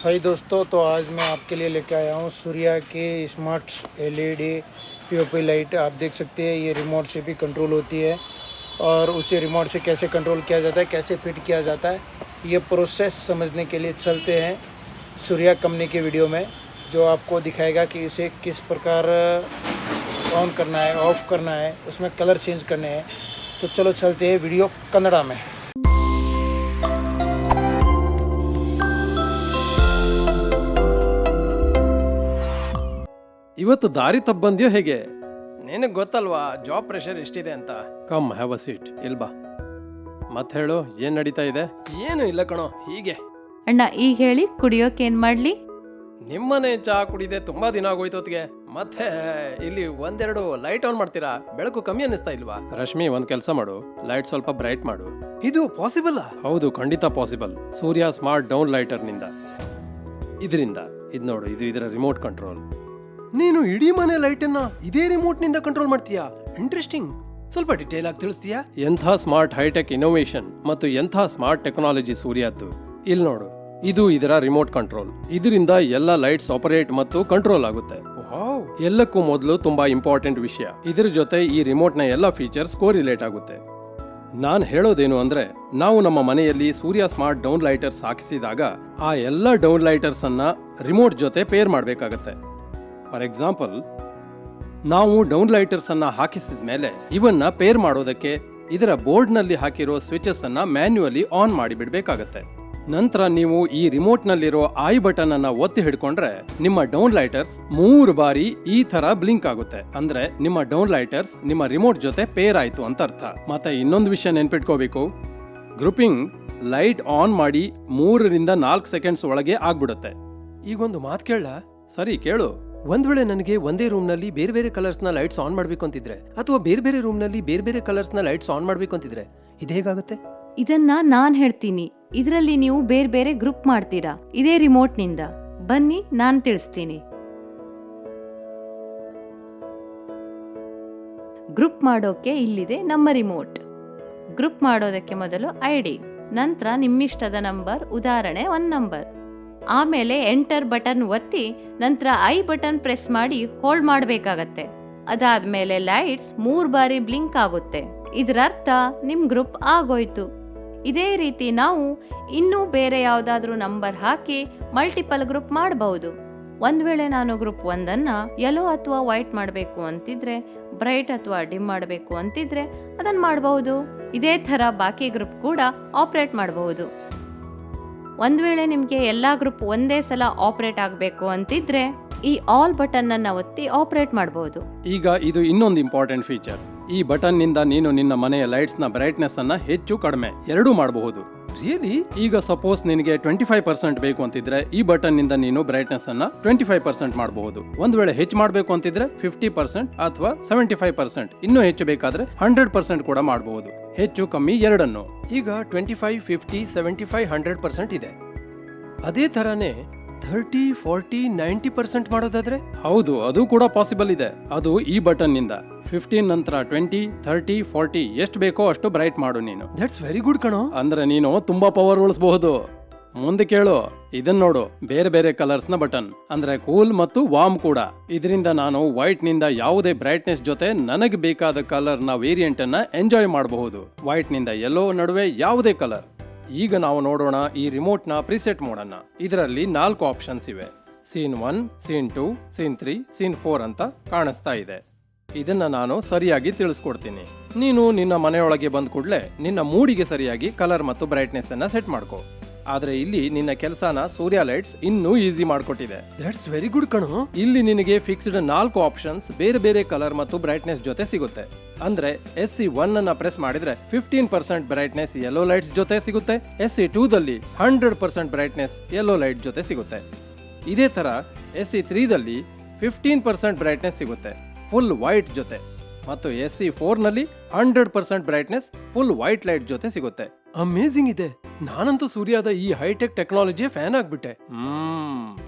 हाय दोस्तों, तो आज मैं आपके लिए लेके आया हूँ सूर्या के स्मार्ट एलईडी पीओपी लाइट। आप देख सकते हैं ये रिमोट से भी कंट्रोल होती है और उसे रिमोट से कैसे कंट्रोल किया जाता है, कैसे फिट किया जाता है, ये प्रोसेस समझने के लिए चलते हैं सूर्या कंपनी के वीडियो में, जो आपको दिखाएगा कि इसे किस प्रकार ऑन करना है, ऑफ़ करना है, उसमें कलर चेंज करने हैं। तो चलो चलते हैं वीडियो कन्नड़ा में। ಇವತ್ತು ದಾರಿ ತಪ್ಪ ಬಂದ್ಯೋ ಹೇಗೆ? ನಿನಗೆ ಗೊತ್ತಲ್ವಾ ಜಾಬ್ ಪ್ರೆಷರ್ ಎಷ್ಟಿದೆ ಅಂತ. Come have a seat. ಇಲ್ ಬಾ. ಮತ್ತೆ ಹೇಳು, ಏನ್ ನಡೀತಾ ಇದೆ? ಏನು ಇಲ್ಲ ಕಣೋ, ಹೀಗೆ. ಅಣ್ಣ ಈಗ ಹೇಳಿ, ಕುಡಿಯೋಕೆ ಏನ್ ಮಾಡ್ಲಿ? ನಿಮ್ಮನೆ ಚಹಾ ಕುಡಿದೆ ತುಂಬಾ ದಿನ ಆಗೋಯ್ತೊತ್ತಿಗೆ. ಮತ್ತೆ ಇಲ್ಲಿ ಒಂದೆರಡು ಲೈಟ್ ಆನ್ ಮಾಡ್ತೀರಾ? ಬೆಳಕು ಕಮ್ಮಿ ಅನ್ನಿಸ್ತಾ ಇಲ್ವಾ? ರಶ್ಮಿ, ಒಂದ್ ಕೆಲಸ ಮಾಡು, ಲೈಟ್ ಸ್ವಲ್ಪ ಬ್ರೈಟ್ ಮಾಡು. ಇದು ಪಾಸಿಬಲ್? ಹೌದು, ಖಂಡಿತ ಪಾಸಿಬಲ್. ಸೂರ್ಯ ಸ್ಮಾರ್ಟ್ ಡೌನ್ ಲೈಟರ್ ನಿಂದ. ಇದರಿಂದ ಇದ್ ನೋಡು, ಇದು ಇದರ ರಿಮೋಟ್ ಕಂಟ್ರೋಲ್. ನೀನು ಇಡೀ ಮನೆ ಲೈಟ್ ಅನ್ನ ಇದೇ ರಿಮೋಟ್ ನಿಂದ ಕಂಟ್ರೋಲ್ ಮಾಡ್ತೀಯಾ? ಇಂಟ್ರೆಸ್ಟಿಂಗ್. ಸ್ವಲ್ಪ ಡಿಟೇಲ್ ಆಗಿ ತಿಳಿಸ್ತೀಯಾ? ಎಂಥ ಸ್ಮಾರ್ಟ್ ಹೈಟೆಕ್ ಇನೋವೇಷನ್ ಮತ್ತು ಎಂಥ ಸ್ಮಾರ್ಟ್ ಟೆಕ್ನಾಲಜಿ ಸೂರ್ಯದ್ದು. ಇಲ್ಲಿ ನೋಡು, ಇದು ಇದರ ರಿಮೋಟ್ ಕಂಟ್ರೋಲ್. ಇದರಿಂದ ಎಲ್ಲ ಲೈಟ್ಸ್ ಆಪರೇಟ್ ಮತ್ತು ಕಂಟ್ರೋಲ್ ಆಗುತ್ತೆ. ಎಲ್ಲಕ್ಕೂ ಮೊದಲು ತುಂಬಾ ಇಂಪಾರ್ಟೆಂಟ್ ವಿಷಯ, ಇದರ ಜೊತೆ ಈ ರಿಮೋಟ್ ನ ಎಲ್ಲ ಫೀಚರ್ಸ್ ಕೋರಿಲೇಟ್ ಆಗುತ್ತೆ. ನಾನ್ ಹೇಳೋದೇನು ಅಂದ್ರೆ, ನಾವು ನಮ್ಮ ಮನೆಯಲ್ಲಿ ಸೂರ್ಯ ಸ್ಮಾರ್ಟ್ ಡೌನ್ ಲೈಟರ್ಸ್ ಹಾಕಿಸಿದಾಗ ಆ ಎಲ್ಲ ಡೌನ್ ಲೈಟರ್ಸ್ ಅನ್ನ ರಿಮೋಟ್ ಜೊತೆ ಪೇರ್ ಮಾಡಬೇಕಾಗತ್ತೆ. ಫಾರ್ ಎಕ್ಸಾಂಪಲ್, ನಾವು ಡೌನ್ ಲೈಟರ್ಸ್ ಅನ್ನ ಹಾಕಿಸಿದ ಮೇಲೆ ಇವನ್ನ ಪೇರ್ ಮಾಡೋದಕ್ಕೆ ಇದರ ಬೋರ್ಡ್ ನಲ್ಲಿ ಹಾಕಿರೋ ಸ್ವಿಚಸ್ ಅನ್ನ ಮ್ಯಾನ್ಯುಯಲಿ ಆನ್ ಮಾಡಿ ಬಿಡಬೇಕಾಗತ್ತೆ. ನಂತರ ನೀವು ಈ ರಿಮೋಟ್ ನಲ್ಲಿರೋ ಐ ಬಟನ್ ಅನ್ನ ಒತ್ತಿ ಹಿಡ್ಕೊಂಡ್ರೆ ನಿಮ್ಮ ಡೌನ್ ಲೈಟರ್ಸ್ 3 ಬಾರಿ ಈ ತರ ಬ್ಲಿಂಕ್ ಆಗುತ್ತೆ. ಅಂದ್ರೆ ನಿಮ್ಮ ಡೌನ್ ಲೈಟರ್ಸ್ ನಿಮ್ಮ ರಿಮೋಟ್ ಜೊತೆ ಪೇರ್ ಆಯ್ತು ಅಂತ ಅರ್ಥ. ಮತ್ತೆ ಇನ್ನೊಂದು ವಿಷಯ ನೆನ್ಪಿಟ್ಕೋಬೇಕು, ಗ್ರೂಪಿಂಗ್ ಲೈಟ್ ಆನ್ ಮಾಡಿ 3 ರಿಂದ 4 ಸೆಕೆಂಡ್ಸ್ ಒಳಗೆ ಆಗ್ಬಿಡುತ್ತೆ. ಈಗೊಂದು ಮಾತು ಕೇಳ? ಸರಿ, ಕೇಳು. ಒಂದ್ ವೇಳೆ ನನಗೆ ಒಂದೇ ರೂಮ್ ನಲ್ಲಿ ಬೇರೆ ಬೇರೆ ಕಲರ್ಸ್ ನ ಲೈಟ್ಸ್ ಆನ್ ಮಾಡ್ಬೇಕು ಅಂತಿದ್ರೆ, ಅಥವಾ ಬೇರೆ ಬೇರೆ ರೂಮ್ ನಲ್ಲಿ ಬೇರೆ ಬೇರೆ ಕಲರ್ಸ್ ನ ಲೈಟ್ಸ್ ಆನ್ ಮಾಡ್ಬೇಕು ಅಂತಿದ್ರೆ, ಇದು ಹೇಗಾಗುತ್ತೆ? ಇದನ್ನ ನಾನ್ ಹೇಳ್ತೀನಿ. ಇದರಲ್ಲಿ ನೀವು ಬೇರೆ ಬೇರೆ ಗ್ರೂಪ್ ಮಾಡ್ತೀರಾ ಇದೇ ರಿಮೋಟ್ ನಿಂದ. ಬನ್ನಿ, ನಾನ್ ತಿಳಿಸ್ತೀನಿ. ಗ್ರೂಪ್ ಮಾಡೋಕೆ ಇಲ್ಲಿದೆ ನಮ್ಮ ರಿಮೋಟ್. ಗ್ರೂಪ್ ಮಾಡೋದಕ್ಕೆ ಮೊದಲು ಐಡಿ, ನಂತರ ನಿಮ್ಮಿಷ್ಟದ ನಂಬರ್, ಉದಾಹರಣೆ 1 ನಂಬರ್. ಆಮೇಲೆ ಎಂಟರ್ ಬಟನ್ ಒತ್ತಿ ನಂತರ ಐ ಬಟನ್ ಪ್ರೆಸ್ ಮಾಡಿ ಹೋಲ್ಡ್ ಮಾಡಬೇಕಾಗತ್ತೆ. ಅದಾದ್ಮೇಲೆ ಲೈಟ್ಸ್ 3 ಬಾರಿ ಬ್ಲಿಂಕ್ ಆಗುತ್ತೆ. ಇದರರ್ಥ ನಿಮ್ ಗ್ರೂಪ್ ಆಗೋಯ್ತು. ಇದೇ ರೀತಿ ನಾವು ಇನ್ನೂ ಬೇರೆ ಯಾವ್ದಾದ್ರೂ ನಂಬರ್ ಹಾಕಿ ಮಲ್ಟಿಪಲ್ ಗ್ರೂಪ್ ಮಾಡಬಹುದು. ಒಂದ್ ವೇಳೆ ನಾನು ಗ್ರೂಪ್ 1 ಯೆಲ್ಲೋ ಅಥವಾ ವೈಟ್ ಮಾಡಬೇಕು ಅಂತಿದ್ರೆ, ಬ್ರೈಟ್ ಅಥವಾ ಡಿಮ್ ಮಾಡಬೇಕು ಅಂತಿದ್ರೆ ಅದನ್ನ ಮಾಡಬಹುದು. ಇದೇ ತರ ಬಾಕಿ ಗ್ರೂಪ್ ಕೂಡ ಆಪರೇಟ್ ಮಾಡಬಹುದು. ಒಂದ್ ವೇಳೆ ನಿಮ್ಗೆ ಎಲ್ಲಾ ಗ್ರೂಪ್ ಒಂದೇ ಸಲ ಆಪರೇಟ್ ಆಗಬೇಕು ಅಂತಿದ್ರೆ ಈ ಆಲ್ ಬಟನ್ ಅನ್ನ ಒತ್ತಿ ಆಪರೇಟ್ ಮಾಡಬಹುದು. ಈಗ ಇದು ಇನ್ನೊಂದು ಇಂಪಾರ್ಟೆಂಟ್ ಫೀಚರ್. ಈ ಬಟನ್ ನಿಂದ ನೀನು ನಿನ್ನ ಮನೆಯ ಲೈಟ್ಸ್ ನ ಬ್ರೈಟ್ನೆಸ್ ಅನ್ನ ಹೆಚ್ಚು ಕಡಿಮೆ ಎರಡೂ ಮಾಡಬಹುದು. ರಿಯಲಿ? ಈಗ ಸಪೋಸ್ ನಿನಗೆ 25% ಬೇಕು ಅಂತಿದ್ರೆ ಈ ಬಟನ್ ನಿಂದ ನೀನು ಬ್ರೈಟ್ನೆಸ್ ಅನ್ನ 25% ಮಾಡಬಹುದು. ಒಂದ್ ವೇಳೆ ಹೆಚ್ಚು ಮಾಡಬೇಕು ಅಂತಿದ್ರೆ 50% ಅಥವಾ 75%, ಇನ್ನೂ ಹೆಚ್ಚು ಬೇಕಾದ್ರೆ 100% ಕೂಡ ಮಾಡಬಹುದು. ಹೆಚ್ಚು ಕಮ್ಮಿ ಎರಡನ್ನು. ಈಗ 25, 50, 75, 100% ಇದೆ. ಅದೇ ತರಾನೇ 30, 40, 90% ಮಾಡೋದಾದ್ರೆ? ಹೌದು, ಅದು ಕೂಡ ಪಾಸಿಬಲ್ ಇದೆ. ಅದು ಈ ಬಟನ್ ನಿಂದ 15 ನಂತರ 20, 30, 40 ಎಷ್ಟು ಬೇಕೋ ಅಷ್ಟು ಬ್ರೈಟ್ ಮಾಡು ನೀನು. ದಟ್ಸ್ ವೆರಿ ಗುಡ್ ಕಣೋ. ಅಂದ್ರೆ ನೀನು ತುಂಬಾ ಪವರ್ ಉಳಿಸಬಹುದು. ಮುಂದೆ ಕೇಳು, ಇದನ್ನ ನೋಡು, ಬೇರೆ ಬೇರೆ ಕಲರ್ಸ್ ನ ಬಟನ್, ಅಂದ್ರೆ ಕೂಲ್ ಮತ್ತು ವಾರ್ಮ್ ಕೂಡ. ಇದರಿಂದ ನಾನು ವೈಟ್ ನಿಂದ ಯಾವುದೇ ಬ್ರೈಟ್ನೆಸ್ ಜೊತೆ ನನಗೆ ಬೇಕಾದ ಕಲರ್ ನ ವೇರಿಯಂಟ್ ಅನ್ನ ಎಂಜಾಯ್ ಮಾಡಬಹುದು. ವೈಟ್ ನಿಂದ ಯೆಲ್ಲೋ ನಡುವೆ ಯಾವುದೇ ಕಲರ್. ಈಗ ನಾವು ನೋಡೋಣ ಈ ರಿಮೋಟ್ ನ ಪ್ರಿಸೆಟ್ ಮೋಡ್ ಅನ್ನ. ಇದರಲ್ಲಿ 4 ಆಪ್ಷನ್ಸ್ ಇವೆ. ಸೀನ್ 1, ಸೀನ್ 2, ಸೀನ್ 3, ಸೀನ್ 4 ಅಂತ ಕಾಣಿಸ್ತಾ ಇದೆ. ಇದನ್ನ ನಾನು ಸರಿಯಾಗಿ ತಿಳಿಸ್ಕೊಡ್ತೀನಿ. ನೀನು ನಿನ್ನ ಮನೆಯೊಳಗೆ ಬಂದ ಕೂಡಲೇ ನಿನ್ನ ಮೂಡಿಗೆ ಸರಿಯಾಗಿ ಕಲರ್ ಮತ್ತು ಬ್ರೈಟ್ನೆಸ್ ಅನ್ನ ಸೆಟ್ ಮಾಡ್ಕೋ. ಆದ್ರೆ ಇಲ್ಲಿ ನಿನ್ನ ಕೆಲಸನ ಸೂರ್ಯ ಲೈಟ್ಸ್ ಇನ್ನೂ ಈಸಿ ಮಾಡ್ಕೊಟ್ಟಿದೆ. ದಟ್ಸ್ ವೆರಿ ಗುಡ್ ಕಣೋ. ಇಲ್ಲಿ ನಿನಗೆ ಫಿಕ್ಸ್ಡ್ 4 ಆಪ್ಷನ್ಸ್ ಬೇರೆ ಬೇರೆ ಕಲರ್ ಮತ್ತು ಬ್ರೈಟ್ನೆಸ್ ಜೊತೆ ಸಿಗುತ್ತೆ. ಅಂದ್ರೆ SC1 ಅನ್ನ ಪ್ರೆಸ್ ಮಾಡಿದ್ರೆ 15% ಬ್ರೈಟ್ನೆಸ್ ಯೆಲ್ಲೋ ಲೈಟ್ಸ್ ಜೊತೆ ಸಿಗುತ್ತೆ. SC2 ದಲ್ಲಿ 100% ಬ್ರೈಟ್ನೆಸ್ ಯೆಲ್ಲೋ ಲೈಟ್ ಜೊತೆ ಸಿಗುತ್ತೆ. ಇದೇ ತರ SC3 ದಲ್ಲಿ 15% ಬ್ರೈಟ್ನೆಸ್ ಸಿಗುತ್ತೆ ಫುಲ್ ವೈಟ್ ಜೊತೆ. ಮತ್ತು SC4 ನಲ್ಲಿ 100% ಬ್ರೈಟ್ನೆಸ್ ಫುಲ್ ವೈಟ್ ಲೈಟ್ ಜೊತೆ ಸಿಗುತ್ತೆ. ಅಮೇಜಿಂಗ್ ಇದೆ. ನಾನಂತೂ ಸೂರ್ಯದ ಈ ಹೈಟೆಕ್ ಟೆಕ್ನಾಲಜಿಯ ಫ್ಯಾನ್ ಆಗ್ಬಿಟ್ಟೆ.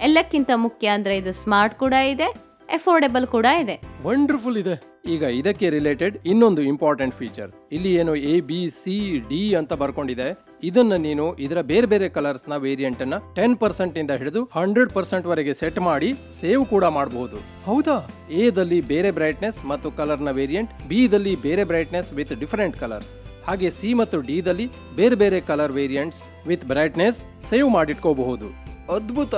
ಎಲ್ಲಕ್ಕಿಂತ ಮುಖ್ಯ ಅಂದ್ರೆ ಇದು ಸ್ಮಾರ್ಟ್ ಕೂಡ ಇದೆ, ಅಫೋರ್ಡೆಬಲ್ ಕೂಡ ಇದೆ. ವಂಡರ್ಫುಲ್ ಇದೆ. ಈಗ ಇದಕ್ಕೆ ರಿಲೇಟೆಡ್ ಇನ್ನೊಂದು ಇಂಪಾರ್ಟೆಂಟ್ ಫೀಚರ್, ಇಲ್ಲಿ ಏನು ABCD ಅಂತ ಬರ್ಕೊಂಡಿದೆ, ಇದನ್ನ ನೀನು ಇದರ ಬೇರೆ ಬೇರೆ ಕಲರ್ಸ್ ನ ವೇರಿಯಂಟ್ ಅನ್ನ 10% ಇಂದ ಹಿಡಿದು 100% ವರೆಗೆ ಸೆಟ್ ಮಾಡಿ ಸೇವ್ ಕೂಡ ಮಾಡಬಹುದು. ಹೌದಾ? A ದಲ್ಲಿ ಬೇರೆ ಬ್ರೈಟ್ನೆಸ್ ಮತ್ತು ಕಲರ್ ನ ವೇರಿಯಂಟ್, B ದಲ್ಲಿ ಬೇರೆ ಬ್ರೈಟ್ನೆಸ್ ವಿತ್ ಡಿಫರೆಂಟ್ ಕಲರ್ಸ್, ಹಾಗೆ C ಮತ್ತು D ದಲ್ಲಿ ಬೇರೆ ಬೇರೆ colour variants with brightness save ಮಾಡಿಟ್ಕೋಬಹುದು. ಅದ್ಭುತ!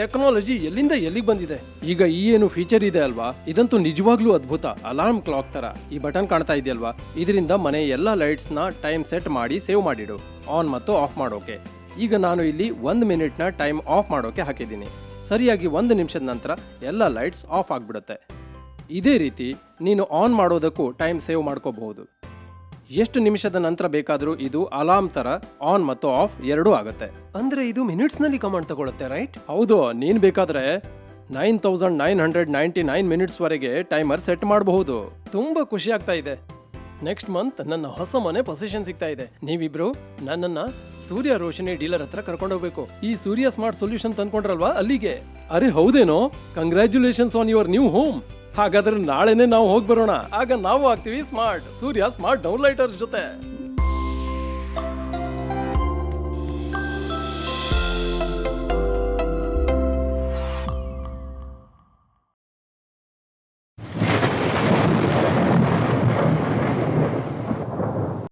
ಟೆಕ್ನಾಲಜಿ ಎಲ್ಲಿಂದ ಎಲ್ಲಿಗೆ ಬಂದಿದೆ. ಈಗ ಈ ಏನು ಫೀಚರ್ ಇದೆ ಅಲ್ವಾ, ಇದಂತೂ ನಿಜವಾಗ್ಲೂ ಅದ್ಭುತ. ಅಲಾರ್ಮ್ ಕ್ಲಾಕ್ ತರ ಈ ಬಟನ್ ಕಾಣ್ತಾ ಇದೆಯಲ್ವಾ, ಇದರಿಂದ ಮನೆ ಎಲ್ಲ ಲೈಟ್ಸ್ ನ ಟೈಮ್ ಸೆಟ್ ಮಾಡಿ ಸೇವ್ ಮಾಡಿಡು, ಆನ್ ಮತ್ತು ಆಫ್ ಮಾಡೋಕೆ. ಈಗ ನಾನು ಇಲ್ಲಿ 1 ಮಿನಿಟ್ ನ ಟೈಮ್ ಆಫ್ ಮಾಡೋಕೆ ಹಾಕಿದ್ದೀನಿ. ಸರಿಯಾಗಿ 1 ನಿಮಿಷದ ನಂತರ ಎಲ್ಲ ಲೈಟ್ಸ್ ಆಫ್ ಆಗ್ಬಿಡುತ್ತೆ. ಇದೇ ರೀತಿ ನೀನು ಆನ್ ಮಾಡೋದಕ್ಕೂ ಟೈಮ್ ಸೇವ್ ಮಾಡ್ಕೋಬಹುದು. ಎಷ್ಟು ನಿಮಿಷದ ನಂತರ ಬೇಕಾದರೂ ಇದು ಅಲಾರ್ಮ್ ತರ ಆನ್ ಮತ್ತು ಆಫ್ ಎರಡೂ ಆಗುತ್ತೆ. ಅಂದ್ರೆ ಇದು ಮಿನಿಟ್ಸ್ ನಲ್ಲಿ ಕಮಾಂಡ್ ತಗೊಳುತ್ತೆ, ರೈಟ್? ಹೌದು, ನೀನ್ ಬೇಕಾದ್ರೆ 9999 ಮಿನಿಟ್ಸ್ ವರೆಗೆ ಟೈಮರ್ ಸೆಟ್ ಮಾಡಬಹುದು. ತುಂಬಾ ಖುಷಿ ಆಗ್ತಾ ಇದೆ. ನೆಕ್ಸ್ಟ್ ಮಂತ್ ನನ್ನ ಹೊಸ ಮನೆ ಪೊಸಿಷನ್ ಸಿಗ್ತಾ ಇದೆ. ನೀವಿಬ್ರು ನನ್ನನ್ನ ಸೂರ್ಯ ರೋಶನಿ ಡೀಲರ್ ಹತ್ರ ಕರ್ಕೊಂಡೋಗ್ಬೇಕು. ಈ ಸೂರ್ಯ ಸ್ಮಾರ್ಟ್ ಸೊಲ್ಯೂಷನ್ ತಂದ್ಕೊಂಡ್ರಲ್ವಾ, ಅಲ್ಲಿಗೆ. ಅರೆ ಹೌದೇನೋ, congratulations on your new home. ಹಾಗಾದ್ರೆ ನಾಳೆನೆ ನಾವು ಹೋಗಿ ಬರೋಣ. ಆಗ ನಾವು ಆಗ್ತೀವಿ ಸ್ಮಾರ್ಟ್. ಸೂರ್ಯ ಸ್ಮಾರ್ಟ್ ಡೌನ್ಲೈಟರ್ಸ್ ಜೊತೆ.